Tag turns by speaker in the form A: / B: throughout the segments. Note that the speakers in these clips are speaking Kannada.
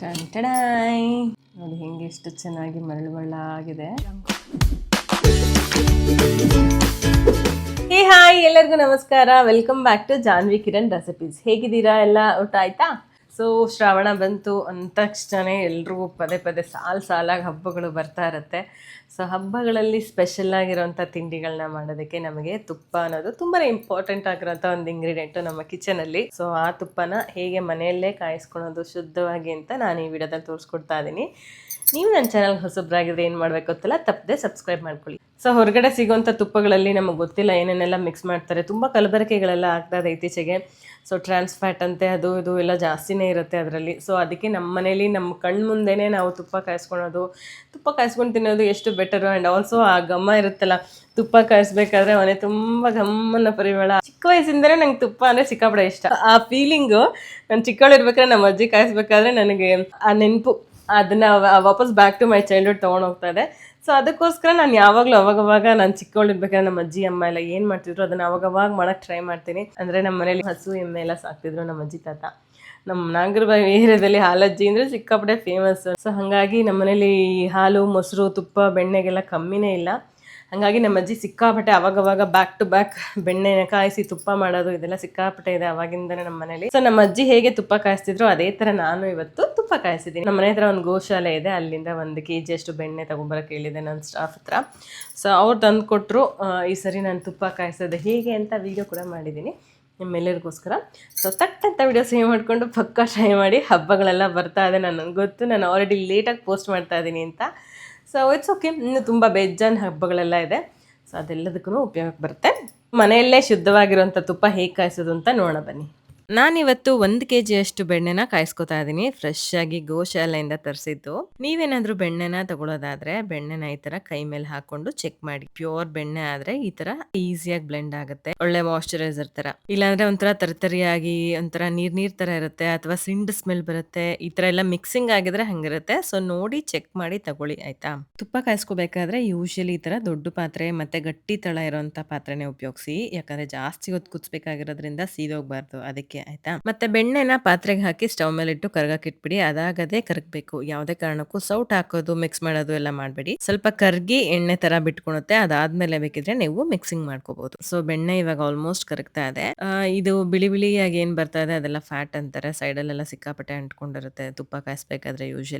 A: ಟಂಟಡಾಯ್ ನೋಡಿ ಹೆಂಗೆ ಎಷ್ಟು ಚೆನ್ನಾಗಿ ಮರಳು ಆಗಿದೆ. ಹೇ ಹಾಯ್, ಎಲ್ಲರಿಗೂ ನಮಸ್ಕಾರ. Welcome back to Janvi Kiran recipes. ಹೇಗಿದ್ದೀರಾ? ಎಲ್ಲ ಊಟ ಆಯ್ತಾ? ಸೊ ಶ್ರಾವಣ ಬಂತು ಅಂದ ತಕ್ಷಣ ಎಲ್ರಿಗೂ ಪದೇ ಪದೇ ಸಾಲಾಗಿ ಹಬ್ಬಗಳು ಬರ್ತಾ ಇರುತ್ತೆ. ಸೊ ಹಬ್ಬಗಳಲ್ಲಿ ಸ್ಪೆಷಲ್ ಆಗಿರೋಂಥ ತಿಂಡಿಗಳನ್ನ ಮಾಡೋದಕ್ಕೆ ನಮಗೆ ತುಪ್ಪ ಅನ್ನೋದು ತುಂಬಾ ಇಂಪಾರ್ಟೆಂಟ್ ಆಗಿರೋಂಥ ಒಂದು ಇಂಗ್ರೀಡಿಯೆಂಟು ನಮ್ಮ ಕಿಚನಲ್ಲಿ. ಸೊ ಆ ತುಪ್ಪನ ಹೇಗೆ ಮನೆಯಲ್ಲೇ ಕಾಯಿಸ್ಕೊಳೋದು ಶುದ್ಧವಾಗಿ ಅಂತ ನಾನು ಈ ವಿಡಿಯೋದಲ್ಲಿ ತೋರಿಸ್ಕೊಡ್ತಾ ಇದ್ದೀನಿ. ನೀವು ನನ್ನ ಚಾನಲ್ ಹೊಸಬ್ರಾಗಿದ್ರೆ ಏನು ಮಾಡಬೇಕು ಗೊತ್ತಿಲ್ಲ, ತಪ್ಪದೆ ಸಬ್ಸ್ಕ್ರೈಬ್ ಮಾಡ್ಕೊಳ್ಳಿ. ಸೊ ಹೊರಗಡೆ ಸಿಗೋಂಥ ತುಪ್ಪಗಳಲ್ಲಿ ನಮಗೆ ಗೊತ್ತಿಲ್ಲ ಏನೇನೆಲ್ಲ ಮಿಕ್ಸ್ ಮಾಡ್ತಾರೆ. ತುಂಬ ಕಲಬೆರಕೆಗಳೆಲ್ಲ ಆಗ್ತದೆ ಇತ್ತೀಚೆಗೆ. ಸೊ ಟ್ರಾನ್ಸ್ ಫ್ಯಾಟ್ ಅಂತೆ ಅದು ಇದು ಎಲ್ಲ ಜಾಸ್ತಿನೇ ಇರುತ್ತೆ ಅದರಲ್ಲಿ. ಸೊ ಅದಕ್ಕೆ ನಮ್ಮ ಮನೇಲಿ ನಮ್ಮ ಕಣ್ಣು ಮುಂದೆನೇ ನಾವು ತುಪ್ಪ ಕಾಯಿಸ್ಕೊಂಡು ತಿನ್ನೋದು ಎಷ್ಟು ಬೆಟರು. ಆ್ಯಂಡ್ ಆಲ್ಸೋ ಆ ಘಮ ಇರುತ್ತಲ್ಲ, ತುಪ್ಪ ಕಾಯಿಸ್ಬೇಕಾದ್ರೆ ಮನೆ ತುಂಬ ಘಮ್ಮನ ಪರಿಮಳ. ಚಿಕ್ಕ ವಯಸ್ಸಿಂದಲೇ ನಂಗೆ ತುಪ್ಪ ಅಂದರೆ ಸಿಕ್ಕಾಪಟ್ಟೆ ಇಷ್ಟ. ಆ ಫೀಲಿಂಗು ನಾನು ಚಿಕ್ಕವಳಿರ್ಬೇಕಾದ್ರೆ ನಮ್ಮ ಅಜ್ಜಿ ಕಾಯಿಸ್ಬೇಕಾದ್ರೆ ನನಗೆ ಆ ನೆನಪು ಅದನ್ನು ವಾಪಸ್ ಬ್ಯಾಕ್ ಟು ಮೈ ಚೈಲ್ಡ್ಹುಡ್ ತೊಗೊಂಡು ಹೋಗ್ತಾ ಇದೆ. ಸೊ ಅದಕ್ಕೋಸ್ಕರ ನಾನು ಯಾವಾಗಲೂ ಅವಾಗವಾಗ ನಾನು ಚಿಕ್ಕವಳಿರ್ಬೇಕಾದ್ರೆ ನಮ್ಮ ಅಜ್ಜಿ ಅಮ್ಮ ಎಲ್ಲ ಏನು ಮಾಡ್ತಿದ್ರು ಅದನ್ನು ಅವಾಗವಾಗ ಮಾಡೋಕ್ಕೆ ಟ್ರೈ ಮಾಡ್ತೀನಿ. ಅಂದರೆ ನಮ್ಮ ಮನೇಲಿ ಹಸು ಎಮ್ಮೆ ಎಲ್ಲ ಸಾಕ್ತಿದ್ರು ನಮ್ಮ ಅಜ್ಜಿ ತಾತ. ನಮ್ಮ ನಾಗರಬಾವಿ ಏರಿಯಾದಲ್ಲಿ ಹಾಲಜ್ಜಿ ಅಂದರೆ ಸಿಕ್ಕಾಪಟ್ಟೆ ಫೇಮಸ್. ಸೊ ಹಾಗಾಗಿ ನಮ್ಮ ಮನೇಲಿ ಹಾಲು, ಮೊಸರು, ತುಪ್ಪ, ಬೆಣ್ಣೆಗೆಲ್ಲ ಕಮ್ಮಿನೇ ಇಲ್ಲ. ಹಾಗಾಗಿ ನಮ್ಮ ಅಜ್ಜಿ ಸಿಕ್ಕಾಪಟ್ಟೆ ಅವಾಗವಾಗ ಬ್ಯಾಕ್ ಟು ಬ್ಯಾಕ್ ಬೆಣ್ಣೆನ ಕಾಯಿಸಿ ತುಪ್ಪ ಮಾಡೋದು ಇದೆಲ್ಲ ಸಿಕ್ಕಾಪಟ್ಟೆ ಇದೆ ಅವಾಗಿಂದನೇ ನಮ್ಮ ಮನೇಲಿ. ಸೊ ನಮ್ಮ ಅಜ್ಜಿ ಹೇಗೆ ತುಪ್ಪ ಕಾಯಿಸ್ತಿದ್ರು ಅದೇ ಥರ ನಾನು ಇವತ್ತು ತುಪ್ಪ ಕಾಯಿಸಿದ್ದೀನಿ. ನಮ್ಮ ಮನೆ ಹತ್ರ ಒಂದು ಗೋಶಾಲೆ ಇದೆ, ಅಲ್ಲಿಂದ 1 kg ಅಷ್ಟು ಬೆಣ್ಣೆ ತಗೊಂಬರೋಕೆ ಹೇಳಿದೆ ನನ್ನ ಸ್ಟಾಫ್ ಹತ್ರ. ಸೊ ಅವ್ರು ತಂದು ಕೊಟ್ಟರು. ಈ ಸರಿ ನಾನು ತುಪ್ಪ ಕಾಯಿಸೋದು ಹೇಗೆ ಅಂತ ವಿಡಿಯೋ ಕೂಡ ಮಾಡಿದ್ದೀನಿ ನಿಮ್ಮೆಲ್ಲರಿಗೋಸ್ಕರ. ಸೊ ತಟ್ಟಂತ ವಿಡಿಯೋ ಸೇವ್ ಮಾಡಿಕೊಂಡು ಪಕ್ಕ ಟ್ರೈ ಮಾಡಿ. ಹಬ್ಬಗಳೆಲ್ಲ ಬರ್ತಾ ಇದೆ, ನನಗೆ ಗೊತ್ತು, ನಾನು ಆಲ್ರೆಡಿ ಲೇಟಾಗಿ ಪೋಸ್ಟ್ ಮಾಡ್ತಾ ಇದ್ದೀನಿ ಅಂತ. ಸೊ ಇಟ್ಸ್ ಓಕೆ, ಇನ್ನು ತುಂಬ ಬೇಜಾನ್ ಹಬ್ಬಗಳೆಲ್ಲ ಇದೆ. ಸೊ ಅದೆಲ್ಲದಕ್ಕೂ ಉಪಯೋಗಕ್ಕೆ ಬರುತ್ತೆ. ಮನೆಯಲ್ಲೇ ಶುದ್ಧವಾಗಿರುವಂಥ ತುಪ್ಪ ಹೇಗೆ ಕಾಯಿಸೋದು ಅಂತ ನೋಡೋಣ ಬನ್ನಿ. ನಾನಿವತ್ತು 1 kg ಅಷ್ಟು ಬೆಣ್ಣೆನ ಕಾಯಿಸ್ಕೊತಾ ಇದ್ದೀನಿ. ಫ್ರೆಶ್ ಆಗಿ ಗೋಶಾಲೆಯಿಂದ ತರಿಸಿದ್ದು. ನೀವೇನಾದರೂ ಬೆಣ್ಣೆನ ತಗೊಳ್ಳೋದಾದ್ರೆ ಬೆಣ್ಣೆನ ಈ ತರ ಕೈ ಮೇಲೆ ಹಾಕೊಂಡು ಚೆಕ್ ಮಾಡಿ. ಪ್ಯೂರ್ ಬೆಣ್ಣೆ ಆದ್ರೆ ಈ ತರ ಈಸಿಯಾಗಿ ಬ್ಲೆಂಡ್ ಆಗುತ್ತೆ, ಒಳ್ಳೆ ಮಾಯಶ್ಚರೈಸರ್ ತರ. ಇಲ್ಲಾಂದ್ರೆ ಒಂಥರ ತರಿತರಿಯಾಗಿ ಒಂಥರ ನೀರ್ ತರ ಇರುತ್ತೆ, ಅಥವಾ ಸಿಂಡ್ ಸ್ಮೆಲ್ ಬರುತ್ತೆ. ಈ ತರ ಎಲ್ಲ ಮಿಕ್ಸಿಂಗ್ ಆಗಿದ್ರೆ ಹಂಗಿರುತ್ತೆ. ಸೊ ನೋಡಿ ಚೆಕ್ ಮಾಡಿ ತಗೊಳ್ಳಿ, ಆಯ್ತಾ? ತುಪ್ಪ ಕಾಯಿಸ್ಕೋಬೇಕಾದ್ರೆ ಯೂಶಲಿ ಈ ತರ ದೊಡ್ಡ ಪಾತ್ರೆ ಮತ್ತೆ ಗಟ್ಟಿ ತಳ ಇರೋಂಥ ಪಾತ್ರೆನೇ ಉಪಯೋಗಿಸಿ. ಯಾಕಂದ್ರೆ ಜಾಸ್ತಿ ಹೊತ್ತು ಕುದಿಸ್ಬೇಕಾಗಿರೋದ್ರಿಂದ ಸೀದೋಗ್ಬಾರ್ದು ಅದಕ್ಕೆ, ಆಯ್ತಾ? ಮತ್ತೆ ಬೆಣ್ಣೆನ ಪಾತ್ರೆಗೆ ಹಾಕಿ ಸ್ಟವ್ ಮೇಲೆ ಇಟ್ಟು ಕರ್ಗಕ್ಕೆ ಇಟ್ಬಿಡಿ. ಅದಾಗದೇ ಕರಗಬೇಕು. ಯಾವುದೇ ಕಾರಣಕ್ಕೂ ಸೌಟ್ ಹಾಕೋದು ಮಿಕ್ಸ್ ಮಾಡೋದು ಎಲ್ಲ ಮಾಡಬೇಡಿ. ಸ್ವಲ್ಪ ಕರ್ಗಿ ಎಣ್ಣೆ ತರ ಬಿಟ್ಕೊಳುತ್ತೆ. ಅದಾದ್ಮೇಲೆ ಬೇಕಿದ್ರೆ ನೀವು ಮಿಕ್ಸಿಂಗ್ ಮಾಡ್ಕೋಬಹುದು. ಸೊ ಬೆಣ್ಣೆ ಇವಾಗ ಆಲ್ಮೋಸ್ಟ್ ಕರಗ್ತಾ ಇದೆ. ಇದು ಬಿಳಿ ಬಿಳಿಯಾಗಿ ಏನ್ ಬರ್ತಾ ಇದೆ ಅದೆಲ್ಲ ಫ್ಯಾಟ್ ಅಂತಾರೆ. ಸೈಡ್ ಅಲ್ಲೆಲ್ಲ ಸಿಕ್ಕಾಪಟ್ಟೆ ಅಂಟ್ಕೊಂಡಿರುತ್ತೆ ತುಪ್ಪ ಕಾಯಿಸ್ಬೇಕಾದ್ರೆ.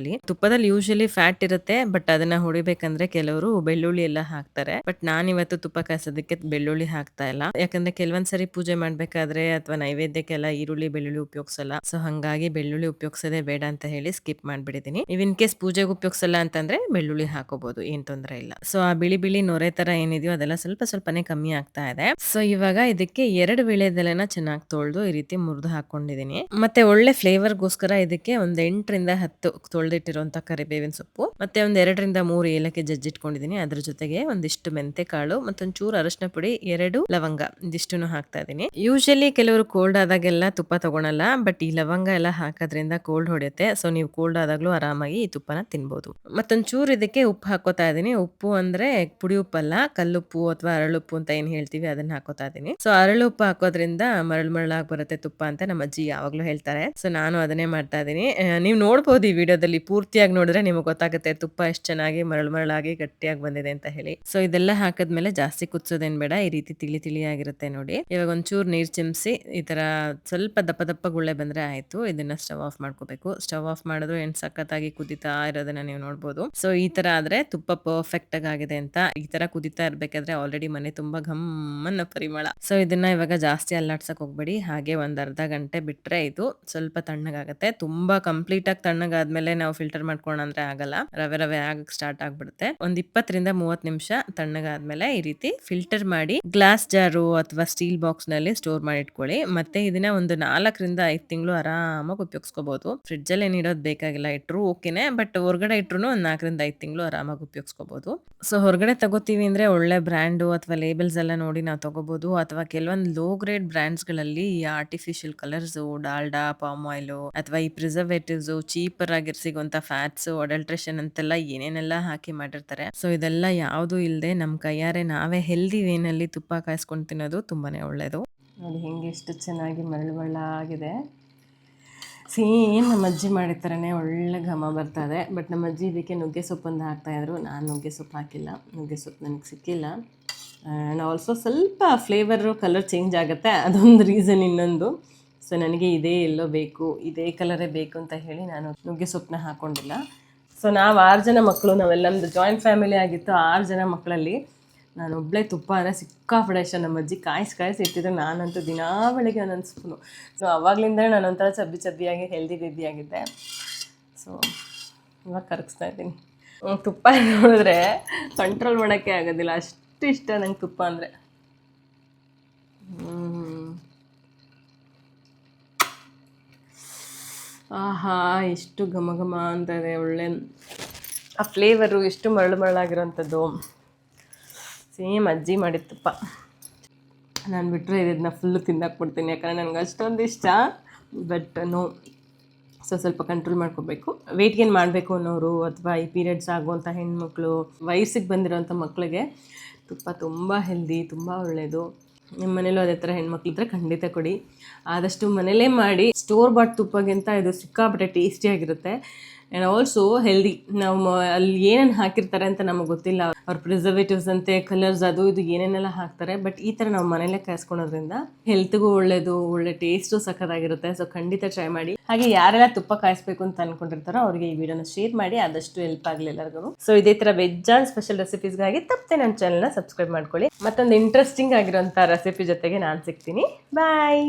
A: ತುಪ್ಪದಲ್ಲಿ ಯೂಶಲಿ ಫ್ಯಾಟ್ ಇರುತ್ತೆ, ಬಟ್ ಅದನ್ನ ಹೊಡಿಬೇಕಂದ್ರೆ ಕೆಲವರು ಬೆಳ್ಳುಳ್ಳಿ ಎಲ್ಲ ಹಾಕ್ತಾರೆ. ಬಟ್ ನಾನಿವತ್ತು ತುಪ್ಪ ಕಾಯಿಸೋದಕ್ಕೆ ಬೆಳ್ಳುಳ್ಳಿ ಹಾಕ್ತಾ ಇಲ್ಲ. ಯಾಕಂದ್ರೆ ಕೆಲವೊಂದ್ಸರಿ ಪೂಜೆ ಮಾಡ್ಬೇಕಾದ್ರೆ ಅಥವಾ ನೈವೇದ್ಯಕ್ಕೆಲ್ಲ ಈರುಳ್ಳಿ ಬೆಳ್ಳುಳ್ಳಿ ಉಪಯೋಗಿಸಲ್ಲ. ಸೊ ಹಂಗಾಗಿ ಬೆಳ್ಳುಳ್ಳಿ ಉಪಯೋಗಿಸೋದೇ ಬೇಡ ಅಂತ ಹೇಳಿ ಸ್ಕಿಪ್ ಮಾಡ್ಬಿಡಿದೀನಿ. ನೀವು ಇನ್ ಕೇಸ್ ಪೂಜೆಗೆ ಉಪಯೋಗಿಸಲ್ಲ ಅಂತಂದ್ರೆ ಬೆಳ್ಳುಳ್ಳಿ ಹಾಕೋಬಹುದು, ಏನ್ ತೊಂದರೆ ಇಲ್ಲ. ಸೊ ಆ ಬಿಳಿ ಬಿಳಿ ನೊರೆ ತರ ಏನಿದೆಯೋ ಅದೆಲ್ಲ ಸ್ವಲ್ಪನೇ ಕಮ್ಮಿ ಆಗ್ತಾ ಇದೆ. ಸೊ ಇವಾಗ ಇದಕ್ಕೆ 2 ವೀಳ್ಯದೆಲೆನ ಚೆನ್ನಾಗಿ ತೊಳೆದು ಈ ರೀತಿ ಮುರಿದು ಹಾಕೊಂಡಿದೀನಿ. ಮತ್ತೆ ಒಳ್ಳೆ ಫ್ಲೇವರ್ಗೋಸ್ಕರ ಇದಕ್ಕೆ ಒಂದ್ 8 ರಿಂದ 10 ತೊಳೆದಿಟ್ಟಿರುವಂತ ಕರಿಬೇವಿನ ಸೊಪ್ಪು, ಮತ್ತೆ ಒಂದ್ 2 ರಿಂದ 3 ಏಲಕ್ಕಿ ಜಜ್ಜಿಟ್ಕೊಂಡಿದೀನಿ. ಅದ್ರ ಜೊತೆಗೆ ಒಂದಿಷ್ಟು ಮೆಂತೆ ಕಾಳು, ಮತ್ತೊಂಚೂರು ಅರಶಿನ ಪುಡಿ, 2 ಲವಂಗ, ಇದಿಷ್ಟನ್ನು ಹಾಕ್ತಾ ಇದೀನಿ. ಯೂಶಲಿ ಕೆಲವರು ಕೋಲ್ಡ್ ಆದಾಗೆಲ್ಲ ತುಪ್ಪ ತಗೊಳಲ್ಲ, ಬಟ್ ಈ ಲವಂಗ ಎಲ್ಲ ಹಾಕೋದ್ರಿಂದ ಕೋಲ್ಡ್ ಹೊಡೆಯುತ್ತೆ. ಸೊ ನೀವು ಕೋಲ್ಡ್ ಆದಾಗ್ಲೂ ಆರಾಮಾಗಿ ಈ ತುಪ್ಪನ ತಿನ್ಬಹುದು. ಮತ್ತೊಂಚೂರು ಇದಕ್ಕೆ ಉಪ್ಪು ಹಾಕೋತಾ ಇದೀನಿ. ಉಪ್ಪು ಅಂದ್ರೆ ಪುಡಿ ಉಪ್ಪಲ್ಲ, ಕಲ್ಲುಪ್ಪು ಅಥವಾ ಅರಳುಪ್ಪು ಅಂತ ಏನ್ ಹೇಳ್ತೀವಿ ಅದನ್ನ ಹಾಕೋತಾ ಇದೀನಿ. ಸೊ ಅರಳುಪ್ಪು ಹಾಕೋದ್ರಿಂದ ಮರಳಾಗಿ ಬರುತ್ತೆ ತುಪ್ಪ ಅಂತ ನಮ್ಮ ಅಜ್ಜಿ ಯಾವಾಗ್ಲೂ ಹೇಳ್ತಾರೆ. ಸೊ ನಾನು ಅದನ್ನೇ ಮಾಡ್ತಾ ಇದೀನಿ. ನೀವು ನೋಡ್ಬೋದು ಈ ವಿಡಿಯೋದಲ್ಲಿ ಪೂರ್ತಿಯಾಗಿ ನೋಡಿದ್ರೆ ನಿಮಗೆ ಗೊತ್ತಾಗುತ್ತೆ ತುಪ್ಪ ಎಷ್ಟು ಚೆನ್ನಾಗಿ ಮರಳಾಗಿ ಗಟ್ಟಿಯಾಗಿ ಬಂದಿದೆ ಅಂತ ಹೇಳಿ. ಸೊ ಇದೆಲ್ಲ ಹಾಕದ್ಮೇಲೆ ಜಾಸ್ತಿ ಕುದಿಸೋದೇನ್ ಬೇಡ, ಈ ರೀತಿ ತಿಳಿಯಾಗಿರುತ್ತೆ ನೋಡಿ. ಇವಾಗ ಒಂಚೂರು ನೀರ್ ಚಿಮ್ಸಿ ಈ ತರ ಸ್ವಲ್ಪ ದಪ್ಪ ಗುಳ್ಳೆ ಬಂದ್ರೆ ಆಯ್ತು. ಇದನ್ನ ಸ್ಟವ್ ಆಫ್ ಮಾಡ್ಕೋಬೇಕು. ಸ್ಟವ್ ಆಫ್ ಮಾಡಿದ್ರು ಏನ್ ಸಖತ್ತಾಗಿ ಕುದಿತಾ ಇರೋದನ್ನ ನೀವು ನೋಡ್ಬೋದು. ಸೊ ಈ ತರ ಆದ್ರೆ ತುಪ್ಪ ಪರ್ಫೆಕ್ಟ್ ಆಗಿದೆ ಅಂತ. ಈ ತರ ಕುದಿತಾ ಇರ್ಬೇಕಾದ್ರೆ ಆಲ್ರೆಡಿ ಮನೆ ತುಂಬಾ ಘಮ್ಮನ್ನ ಪರಿಮಳ. ಸೊ ಇದನ್ನ ಇವಾಗ ಜಾಸ್ತಿ ಅಲ್ಲಾಡ್ಸಕ್ ಹೋಗ್ಬೇಡಿ. ಹಾಗೆ ಒಂದ್ ಅರ್ಧ ಗಂಟೆ ಬಿಟ್ರೆ ಇದು ಸ್ವಲ್ಪ ತಣ್ಣಗಾಗತ್ತೆ. ತುಂಬಾ ಕಂಪ್ಲೀಟ್ ಆಗಿ ತಣ್ಣಗಾದ್ಮೇಲೆ ನಾವು ಫಿಲ್ಟರ್ ಮಾಡ್ಕೋಣ ಅಂದ್ರೆ ಆಗಲ್ಲ, ರವೆ ಆಗಕ್ ಸ್ಟಾರ್ಟ್ ಆಗ್ಬಿಡುತ್ತೆ. ಒಂದ್ 20 ರಿಂದ 30 ನಿಮಿಷ ತಣ್ಣಗಾದ್ಮೇಲೆ ಈ ರೀತಿ ಫಿಲ್ಟರ್ ಮಾಡಿ ಗ್ಲಾಸ್ ಜಾರು ಅಥವಾ ಸ್ಟೀಲ್ ಬಾಕ್ಸ್ ನಲ್ಲಿ ಸ್ಟೋರ್ ಮಾಡಿ ಇಟ್ಕೊಳ್ಳಿ. ಮತ್ತೆ ಇದನ್ನ ಒಂದು 4 ರಿಂದ 5 ತಿಂಗಳು ಆರಾಮಾಗಿ ಉಪಯೋಗಿಸ್ಕೋಬಹುದು. ಫ್ರಿಡ್ಜ್ ಅಲ್ಲಿ ಏನ್ ಇಡೋದು ಬೇಕಾಗಿಲ್ಲ, ಇಟ್ರು ಓಕೆನೆ, ಬಟ್ ಹೊರಗಡೆ ಇಟ್ರು ಒಂದ್ 4 ರಿಂದ 5 ತಿಂಗಳು ಆರಾಮಾಗಿ ಉಪಯೋಗಿಸ್ಕೋಬಹುದು. ಸೊ ಹೊರಗಡೆ ತಗೋತೀವಿ ಅಂದ್ರೆ ಒಳ್ಳೆ ಬ್ರ್ಯಾಂಡು ಅಥವಾ ಲೇಬಲ್ಸ್ ಎಲ್ಲ ನೋಡಿ ನಾವು ತಗೋಬಹುದು. ಅಥವಾ ಕೆಲವೊಂದು ಲೋ ಗ್ರೇಡ್ ಬ್ರ್ಯಾಂಡ್ಸ್ ಗಳಲ್ಲಿ ಈ artificial colours, Dalda, palm oil ಅಥವಾ ಈ ಪ್ರಿಸರ್ವೇಟಿವ್ಸ್, ಚೀಪರ್ ಆಗಿ ಸಿಗುವಂತ ಫ್ಯಾಟ್ಸ್, ಅಡಲ್ಟ್ರೇಷನ್ ಅಂತೆಲ್ಲ ಏನೇನೆಲ್ಲ ಹಾಕಿ ಮಾಡಿರ್ತಾರೆ. ಸೊ ಇದೆಲ್ಲ ಯಾವುದು ಇಲ್ಲದೆ ನಮ್ಮ ಕೈಯಾರೆ ನಾವೇ ಹೆಲ್ದಿ ವೇನಲ್ಲಿ ತುಪ್ಪ ಕಾಯಿಸ್ಕೊಂಡು ತಿನ್ನೋದು ತುಂಬಾನೇ ಒಳ್ಳೇದು. ನೋಡಿ ಹೆಂಗೆ ಎಷ್ಟು ಚೆನ್ನಾಗಿ ಮರಳು ಆಗಿದೆ. ಸೇಮ್ ನಮ್ಮ ಅಜ್ಜಿ ಮಾಡಿದ ಥರನೇ ಒಳ್ಳೆ ಘಮ ಬರ್ತದೆ. ಬಟ್ ನಮ್ಮ ಅಜ್ಜಿ ಇದಕ್ಕೆ ನುಗ್ಗೆ ಸೊಪ್ಪೊಂದು ಹಾಕ್ತಾಯಿದ್ರು. ನಾನು ನುಗ್ಗೆ ಸೊಪ್ಪು ಹಾಕಿಲ್ಲ, ನುಗ್ಗೆ ಸೊಪ್ಪು ನನಗೆ ಸಿಕ್ಕಿಲ್ಲ. ಆ್ಯಂಡ್ ಆಲ್ಸೋ ಸ್ವಲ್ಪ ಫ್ಲೇವರು ಕಲರ್ ಚೇಂಜ್ ಆಗುತ್ತೆ, ಅದೊಂದು ರೀಸನ್ ಇನ್ನೊಂದು. ಸೊ ನನಗೆ ಇದೇ ಎಲ್ಲೋ ಬೇಕು, ಇದೇ ಕಲರೇ ಬೇಕು ಅಂತ ಹೇಳಿ ನಾನು ನುಗ್ಗೆ ಸೊಪ್ಪನ್ನ ಹಾಕ್ಕೊಂಡಿಲ್ಲ. ಸೊ ನಾವು 6 ಜನ ಮಕ್ಕಳು, ನಾವೆಲ್ಲ ನಮ್ಮದು ಜಾಯಿಂಟ್ ಫ್ಯಾಮಿಲಿ ಆಗಿತ್ತು. 6 ಜನ ಮಕ್ಕಳಲ್ಲಿ ನಾನು ಒಬ್ಬಳೇ ತುಪ್ಪ ಅಂದರೆ ಸಿಕ್ಕಾಪಟ್ಟೆ ಇಷ್ಟ. ನಮ್ಮ ಅಜ್ಜಿ ಕಾಯಿಸಿ ಇಟ್ಟಿದ್ರೆ ನಾನಂತೂ ದಿನಾ ಬೆಳಿಗ್ಗೆ ಒಂದೊಂದು ಸ್ಪೂನು. ಸೊ ಆವಾಗಲಿಂದಲೇ ನಾನು ಒಂಥರ ಚಬ್ಬಿಯಾಗಿ ಹೆಲ್ದಿ ಬೇಬಿಯಾಗಿದ್ದೆ. ಸೊ ಇವಾಗ ಕರಗಿಸ್ತಾ ಇದ್ದೀನಿ. ತುಪ್ಪ ನೋಡಿದ್ರೆ ಕಂಟ್ರೋಲ್ ಮಾಡೋಕ್ಕೆ ಆಗೋದಿಲ್ಲ, ಅಷ್ಟು ಇಷ್ಟ ನಂಗೆ ತುಪ್ಪ ಅಂದರೆ. ಆಹಾ, ಎಷ್ಟು ಘಮ ಘಮ ಅಂತದೆ. ಒಳ್ಳೆ ಆ ಫ್ಲೇವರು ಎಷ್ಟು ಮರಳಾಗಿರೋಂಥದ್ದು. ಸೇಮ್ ಅಜ್ಜಿ ಮಾಡಿದ ತುಪ್ಪ. ನಾನು ಬಿಟ್ಟರೆ ಇದನ್ನ ಫುಲ್ಲು ತಿಂದಾಕ್ಬಿಡ್ತೀನಿ, ಯಾಕಂದರೆ ನನಗೆ ಅಷ್ಟೊಂದು ಇಷ್ಟ. ಬಟ್ ನೋ, ಸ್ವಲ್ಪ ಕಂಟ್ರೋಲ್ ಮಾಡ್ಕೋಬೇಕು. ವೆಯ್ಟ್ ಗೇನ್ ಮಾಡಬೇಕು ಅನ್ನೋರು, ಅಥವಾ ಈ ಪೀರಿಯಡ್ಸ್ ಆಗುವಂಥ ಹೆಣ್ಮಕ್ಳು, ವಯಸ್ಸಿಗೆ ಬಂದಿರೋಂಥ ಮಕ್ಕಳಿಗೆ ತುಪ್ಪ ತುಂಬ ಹೆಲ್ದಿ, ತುಂಬ ಒಳ್ಳೆಯದು. ನಿಮ್ಮ ಮನೇಲೂ ಅದೇ ಥರ ಹೆಣ್ಮಕ್ಳಿದ್ರೆ ಖಂಡಿತ ಕೊಡಿ. ಆದಷ್ಟು ಮನೇಲೇ ಮಾಡಿ. ಸ್ಟೋರ್ ಬಾಟ್ ತುಪ್ಪಗಿಂತ ಇದು ಸಿಕ್ಕಾಪಟ್ಟೆ ಟೇಸ್ಟಿಯಾಗಿರುತ್ತೆ. And also healthy. ನಾವು ಅಲ್ಲಿ ಏನೇನು ಹಾಕಿರ್ತಾರೆ ಅಂತ ನಮಗೆ ಗೊತ್ತಿಲ್ಲ. ಅವ್ರ ಪ್ರಿಸರ್ವೇಟಿವ್ಸ್ ಅಂತೆ, ಕಲರ್ಸ್, ಅದು ಇದು ಏನೇನೆಲ್ಲ ಹಾಕ್ತಾರೆ. ಬಟ್ ಈ ಥರ ನಾವು ಮನೇಲೇ ಕಾಯಿಸ್ಕೊಳೋದ್ರಿಂದ ಹೆಲ್ತ್ಗೂ ಒಳ್ಳೆಯದು, ಒಳ್ಳೆ ಟೇಸ್ಟು ಸಖತ್ತಾಗಿರುತ್ತೆ. ಸೊ ಖಂಡಿತ ಟ್ರೈ ಮಾಡಿ. ಹಾಗೆ ಯಾರೆಲ್ಲ ತುಪ್ಪ ಕಾಯಿಸ್ಬೇಕು ಅಂತ ಅಂದ್ಕೊಂಡಿರ್ತಾರೋ ಅವರಿಗೆ ಈ ವಿಡಿಯೋನ ಶೇರ್ ಮಾಡಿ, ಆದಷ್ಟು ಹೆಲ್ಪ್ ಆಗಲಿ ಎಲ್ಲರಿಗೂ. ಸೊ ಇದೇ ಥರ ವೆಜ್ ಆ್ಯಂಡ್ ಸ್ಪೆಷಲ್ ರೆಸಿಪೀಸ್ಗಾಗಿ ತಪ್ಪದೆ ನನ್ನ ಚಾನಲ್ನ ಸಬ್ಸ್ಕ್ರೈಬ್ ಮಾಡ್ಕೊಳ್ಳಿ. ಮತ್ತೊಂದು ಇಂಟ್ರೆಸ್ಟಿಂಗ್ ಆಗಿರೋಂಥ ರೆಸಿಪಿ ಜೊತೆಗೆ ನಾನು ಸಿಗ್ತೀನಿ. ಬಾಯ್.